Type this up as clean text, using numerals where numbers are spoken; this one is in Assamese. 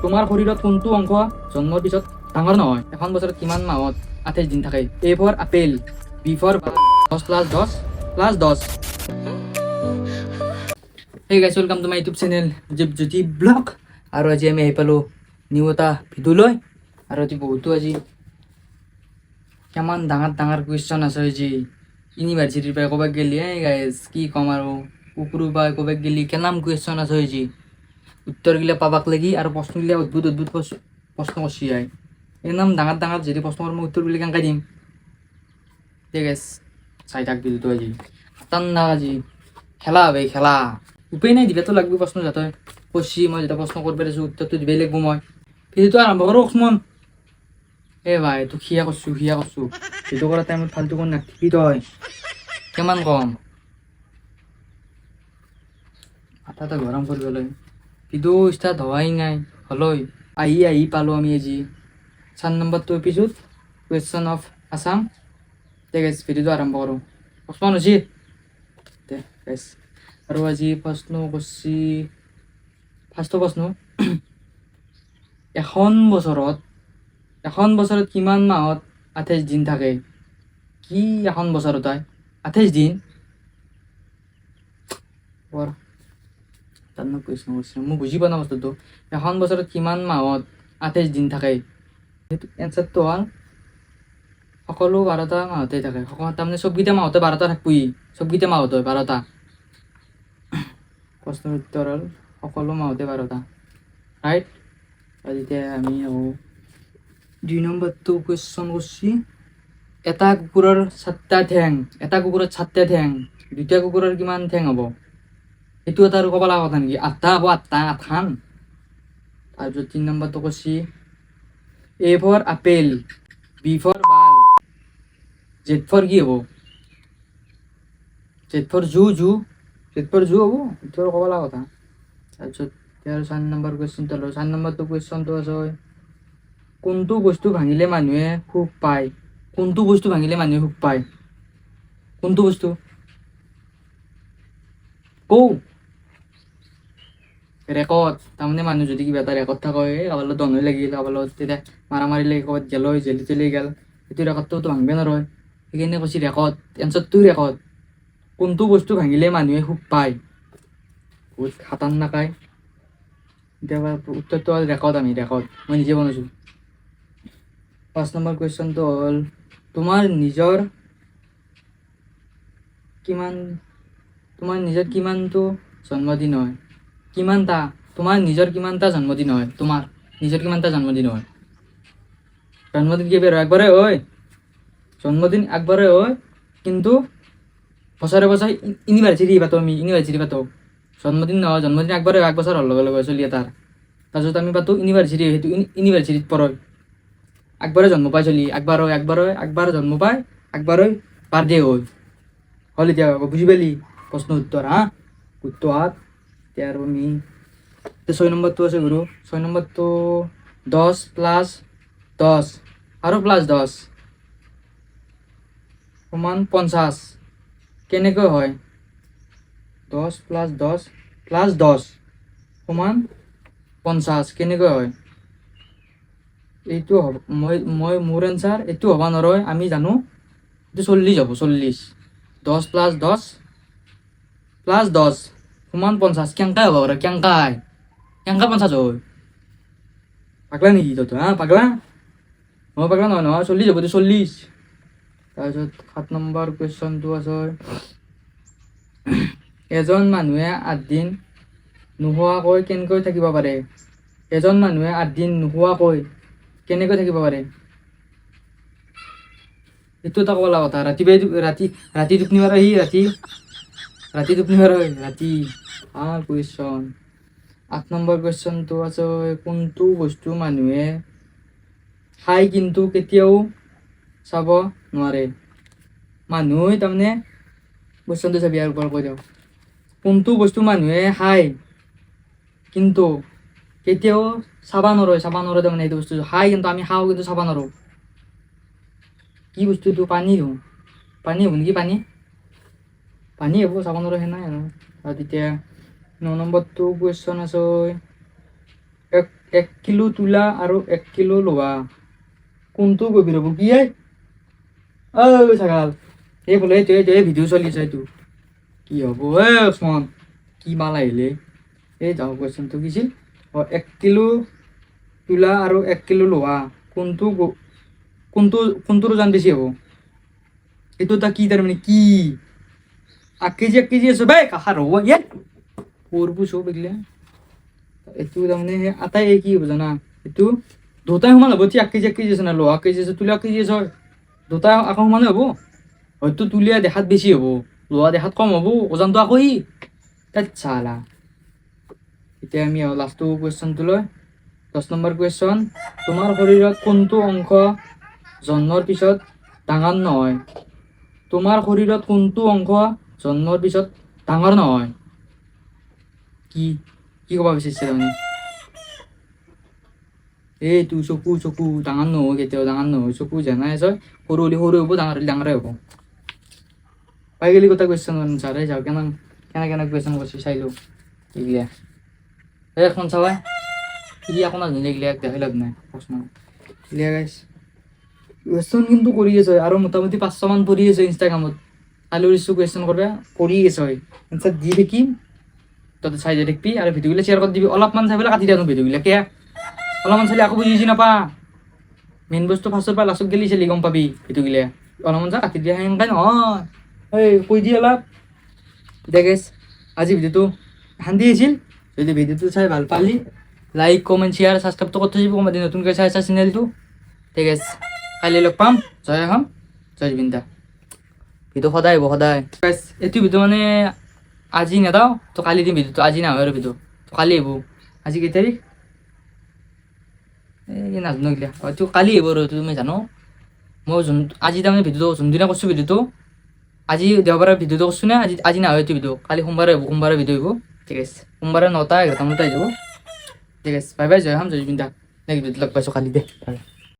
তোমাৰ শৰীৰত কোনটো অংশ জন্মৰ পিছত ডাঙৰ নহয়? এখন বছৰত কিমান মাহত 28 দিন থাকে? A for apple, B for 10 plus 10 plus 10। Hey guys, welcome to my YouTube channel Dipjyoti vlog. আৰু আজি আমি আহি পালোঁ নিউ এটা ভিডিঅ' লৈ। আৰু আজি বহুতো আজি কিমান ডাঙৰ ডাঙৰ কুৱেশ্যন আছে আজি ইউনিভাৰ্চিটিৰ পৰা ক'ৰবাত গেলি। গাইজ কি ক'ম আৰু ওপৰৰ পৰা ক'ৰবাত গেলি কেনাম কুৱেশ্যন আছে আজি। উত্তৰগিলা পাবাক লাগি আৰু প্ৰশ্নগিলা অদ্ভুত অদ্ভুত প্ৰশ্ন কৰছি যায়। একদম ডাঙৰ ডাঙৰ যদি প্ৰশ্ন মই উত্তৰবিলাক কেনেকৈ দিম? ঠিক আছে, চাই থাক ভিডিঅ'টো আজি। খতৰনাক আজি খেলা হবে, খেলা। উপায় নাই, দিবাতো লাগব প্ৰশ্ন। যাতে কৈছি মই যেতিয়া প্ৰশ্ন কৰিব পাৰিছোঁ উত্তৰটো দিবই লাগিব। মই ভিডিঅ'টো আৰম্ভ কৰোঁ অকণমান। ভাই তোক সিয়া কৰছোঁ ভিডিঅ' কৰা টাইমত ফাল্টু কৰি নাথাকিবি তই। কিমান কম মাথাটা গৰম কৰিবলৈ। ভিডিঅ' ষ্টাৰ্ট হোৱাই নাই, হ'লই আহি পালোঁ আমি আজি 4 নম্বৰটো এপিছ'ড কুৱেশ্যন অফ আছাম। ঠিক আছে, ভিডিঅ'টো আৰম্ভ কৰোঁ। প্ৰশ্ন হৈছে দে গাইছ। আৰু আজি প্ৰশ্ন কৰছি, ফাৰ্ষ্ট প্ৰশ্ন এখন বছৰত কিমান মাহত 28 দিন থাকে? কি এখন বছৰত হয় 28 দিন? প্ৰশ্ন কৰিছে, মই বুজি পোৱা নাই বস্তুটো। এখন বছৰত কিমান মাহত 28 দিন থাকে? সেইটো এনচাৰটো হ'ল সকলো 12টা মাহতেই থাকে। তাৰমানে চবকেইটা মাহতে 12টা থাকবই, চবকেইটা মাহত হয় 12টা। প্ৰশ্নৰ উত্তৰ হ'ল সকলো মাহতে 12টা, ৰাইট। এতিয়া আমি 2 নম্বৰটো কুৱেশ্যন কৰছি। এটা কুকুৰৰ 7টা ঠেং, দুটা কুকুৰৰ কিমান ঠেং হ'ব? সেইটো এটা আৰু ক'ব লগা কথা নেকি? 8টা হ'ব, 8খান। তাৰপিছত 3 নম্বৰটো কৈছি A for apple, B for ball, Z for কি হ'ব? জেড ফৰ জু হ'ব, সেইটো আৰু ক'ব লগা কথা। তাৰপিছত 4 নম্বৰ কুৱেশ্যনটো হ'ল, 4 নম্বৰটো কুৱেশ্যনটো আছে কোনটো বস্তু ভাঙিলে মানুহে সুখ পায়? কোনটো বস্তু কৌ ৰেকৰ্ড। তাৰমানে মানুহ যদি কিবা এটা ৰেকৰ্ড থাকে, কাৰোবাৰ লগত দন হৈ লাগিল, কাৰোবাৰ লগত তেতিয়া মাৰামাৰি লাগি ক'ৰবাত গেল, জেলি তেলি গেল, সেইটো ৰেকৰ্ডটোতো ভাঙিব নোৱাৰে। সেইকাৰণে কৈছে ৰেকৰ্ড, এনচাৰটো ৰেকৰ্ড। কোনটো বস্তু ভাঙিলে মানুহে সুখ পায়? বহুত খাতাৰনাকাই। এতিয়া উত্তৰটো হ'ল ৰেকৰ্ড। মই নিজে বনাইছোঁ। 5 নম্বৰ কুৱেশ্যনটো হ'ল তোমাৰ নিজৰ কিমানটো জন্মদিন হয়? তোমাৰ নিজৰ কিমানটা জন্মদিন হয়? জন্মদিন কেইবাৰ হয়? একবাৰে হয়। জন্মদিন একবাৰে হয়, কিন্তু বছৰে বছৰে ইউনিভাৰ্চিটি পাতো। জন্মদিন নহয়, জন্মদিন একবাৰে হয়, 1 বছৰ হোৱাৰ লগে লগে চলি এটাৰ। তাৰপিছত আমি পাতো ইউনিভাৰ্চিটি, সেইটো ইউনিভাৰ্চিটিত পঢ়ে। একবাৰে জন্ম পাই চলি, একবাৰ জন্ম পায়, একবাৰে বাৰ্থডে হয়। হ'ল এতিয়া বুজি পালি প্ৰশ্ন উত্তৰ? গুৰুত্ব হাত। এতিয়া আৰু আমি 6 নম্বৰটো আছে গুৰু। 6 নম্বৰটো 10 প্লাছ 10 আৰু প্লাছ 10 সমান 50 কেনেকৈ হয়? 10 প্লাছ 10 প্লাছ 10 সমান 50 কেনেকৈ হয়? এইটো হ'ব, মোৰ এনচাৰ এইটো হ'ব নোৱাৰে। আমি জানো এইটো 40 হ'ব, 40। 10 প্লাছ 10 প্লাছ 10 সমান 50 কেনেকৈ হ'ব পাৰে? কেনেকৈ 50 হয়? পাগলা নেকি তই? পাগলা? মই পাগলা নহয়, 40 হ'ব, 40। তাৰপিছত 7 নম্বৰ কুৱেশ্যনটো আছে এজন মানুহে 8 দিন নোখোৱাকৈ কেনেকৈ থাকিব পাৰে? এইটো এটা ক'ব লগা কথা। ৰাতি টোপনি মাৰে ৰাতি। কুৱেশ্যন 8 নম্বৰ কুৱেশ্যনটো আছে কোনটো বস্তু মানুহে খায় কিন্তু কেতিয়াও চাব নোৱাৰে? মানুহে তাৰমানে কুৱেশ্যনটো চাবি আৰু কৈ দিওঁ। কোনটো বস্তু মানুহে খায় কিন্তু কেতিয়াও চাব নোৱাৰে? তাৰমানে এইটো বস্তু খায়, কিন্তু আমি খাওঁ কিন্তু চাব নোৱাৰোঁ। কি বস্তুটো? পানী হ'ব নেকি? পানী হ'ব, চাব নোৱাৰোঁ সেনাই আৰু। তেতিয়া 9 নম্বৰটো কুৱেশ্যন আছে 1 কিলো তুলা আৰু 1 কিলো লোহা কোনটো গভীৰ হ'ব কি ছাগাল এই বোলে এই ভিডিঅ' চলি আছে এইটো কি হ'ব ওচমান কি মাল আহিলে এই যাওঁ কুৱেশ্যনটো কি আছিল 1 কিলো তুলা আৰু 1 কিলো লোহা কোনটোৰ ওজন বেছি হ'ব এইটো এটা কি তাৰমানে কি 1 কেজি আছে বাই কাষাৰ হ'ব ইয়াত পৰবো চব এইগিলা এইটো তাৰমানে আটাই কি হ'ব জানা এইটো দুটাই সমান হ'ব 1 কেজি আছে না লোহা 1 কেজি আছে তুলা 1 কেজি আছে দুটাই আকৌ সমানে হ'ব হয়তো তুলীয়া দেখাত বেছি হ'ব লোহা দেখাত কম হ'ব ওজনটো আকৌ ই তাত চালা এতিয়া আমি লাষ্ট কুৱেশ্যনটো লৈ 10 নম্বৰ কুৱেশ্যন তোমাৰ শৰীৰত কোনটো অংশ জন্মৰ পিছত ডাঙৰ নহয় তোমাৰ শৰীৰত কোনটো অংশ জন্মৰ পিছত ডাঙৰ নহয় কি কি ক'ব বিচাৰিছে তাৰমানে এইটো চকু ডাঙৰ নহয় কেতিয়াও ডাঙৰ নহয় চকু জানাই আছে সৰু হ'লে সৰু হ'ব ডাঙৰ হ'লে ডাঙৰে হ'ব পাই গেলি গোটেই কুৱেশ্যন আনচাৰ যাওঁ কেনে কুৱেশ্যন কৰিছে চাই লওঁ এইগিলা এখন চাবাই কি আকৌ নাজানে এইগিলা দেখাই লাভ নাই প্ৰশ্ন এইগিলা গাইছ কুৱেশ্যন কিন্তু কৰি আছে আৰু মোটামুটি 500 মান পঢ়ি আছে ইনষ্টাগ্ৰামত কালি উৰিছোঁ কুৱেশ্যন কৰিব কৰি আছে এনচাৰ দি থাকিম তহঁতে চাই যাই থাকিবি আৰু ভিডিঅ'গিলা শ্বেয়াৰ কৰি দিবি অলপমান চাই পেলাই কাটি দিয়া ভিডিঅ'গিলা কিয় অলপমান চালি আকৌ বুজি নাপা মেইন বস্তু ফাৰ্ষ্টৰ পৰা লাষ্টত গেলি চালি গম পাবি ভিডিঅ'গিলা অলপমান চা কাটি দিয়া সেনেকৈ নহয় এই কৈ দি অলপ দে গেছ আজি ভিডিঅ'টো শান্তি আছিল যদি ভিডিঅ'টো চাই ভাল পালি লাইক কমেণ্ট শ্বেয়াৰ ছাবস্ক্ৰাইবটো কৰি থৈ যাব কোনোবা দিন নতুনকৈ চাই চেনেলটো ঠিক আছে কাইলৈ লগ পাম জয় আহম জয় জুবিন দা ভিডিঅ' সদায় আহিব সদায় এইটো ভিডিঅ' মানে আজি নেদাওঁ তো কালি দিম ভিডিঅ'টো আজি নহয় আৰু ভিডিঅ' তো কালি আহিব আজি কেই তাৰিখ এই নাজানো এইগিলা হয়তো কালি আহিব আৰু তুমি জানো মই আজি তাৰমানে ভিডিঅ'টো যোনদিনা কৰিছোঁ ভিডিঅ'টো আজি দেওবাৰে ভিডিঅ'টো কৰিছোঁ নে আজি নহয় এইটো ভিডিঅ' কালি সোমবাৰে আহিব সোমবাৰে ভিডিঅ' আহিব ঠিক আছে সোমবাৰে 9টা 11টা মানতে আহি যাব ঠিক আছে bye bye Jay AHM Jay Zubeen the next ভিডিঅ'ত লগ পাইছোঁ কালি দে